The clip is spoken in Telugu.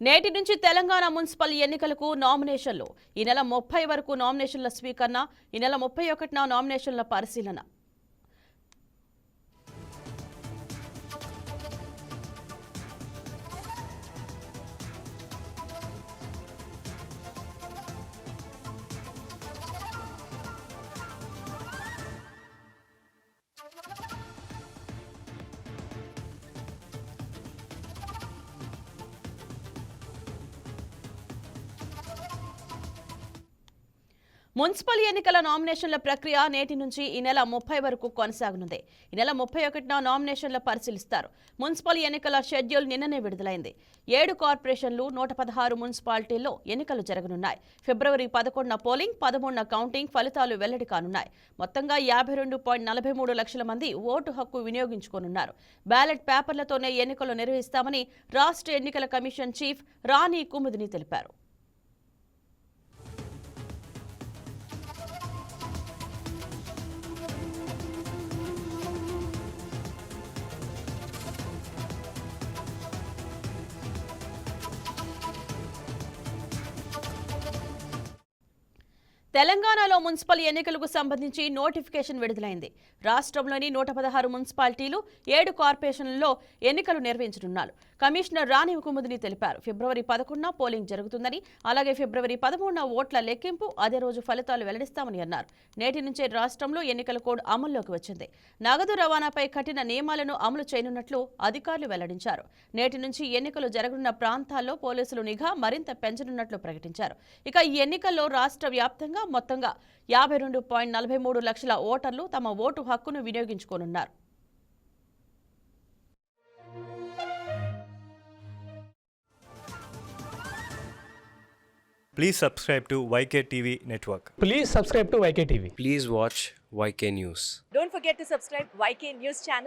నేటి నుంచి తెలంగాణ మున్సిపల్ ఎన్నికలకు నామినేషన్లు. ఈ నెల 30 వరకు నామినేషన్ల స్వీకరణ, ఈ నెల 31న నామినేషన్ల పరిశీలన. మున్సిపల్ ఎన్నికల నామినేషన్ల ప్రక్రియ నేటి నుంచి ఈ నెల 30 వరకు కొనసాగనుంది. ఈ నెల 31న నామినేషన్ల పరిశీలిస్తారు. మున్సిపల్ ఎన్నికల షెడ్యూల్ నిన్ననే విడుదలైంది. 7 కార్పొరేషన్లు, 116 మున్సిపాలిటీల్లో ఎన్నికలు జరగనున్నాయి. ఫిబ్రవరి 11న పోలింగ్, 13న కౌంటింగ్ ఫలితాలు వెల్లడి కానున్నాయి. మొత్తంగా 52.43 లక్షల మంది ఓటు హక్కు వినియోగించుకోనున్నారు. బ్యాలెట్ పేపర్లతోనే ఎన్నికలు నిర్వహిస్తామని రాష్ట్ర ఎన్నికల కమిషన్ చీఫ్ రాణి కుముదిని తెలిపారు. తెలంగాణలో మున్సిపల్ ఎన్నికలకు సంబంధించి నోటిఫికేషన్ విడుదలైంది. రాష్ట్రంలోని 116 మున్సిపాలిటీలు, 7 కార్పొరేషన్లలో ఎన్నికలు నిర్వహించనున్నారు. కమిషనర్ రాణి కుముదిని తెలిపారు. ఫిబ్రవరి 11న పోలింగ్ జరుగుతుందని, అలాగే ఫిబ్రవరి 13న ఓట్ల లెక్కింపు, అదే రోజు ఫలితాలు వెల్లడిస్తామని అన్నారు. నేటి నుంచే రాష్ట్రంలో ఎన్నికల కోడ్ అమల్లోకి వచ్చింది. నగదు రవాణాపై కఠిన నియమాలను అమలు చేయనున్నట్లు అధికారులు వెల్లడించారు. నేటి నుంచి ఎన్నికలు జరగనున్న ప్రాంతాల్లో పోలీసులు నిఘా మరింత పెంచనున్నట్లు ప్రకటించారు. ఇక ఈ ఎన్నికల్లో రాష్ట్ర వ్యాప్తంగా మొత్తంగా 52.43 లక్షల ఓటర్లు తమ ఓటు హక్కును వినియోగించుకోనున్నారు. Please subscribe to YK TV Network. Please subscribe to YK TV. Please watch YK News. Don't forget to subscribe YK News channel.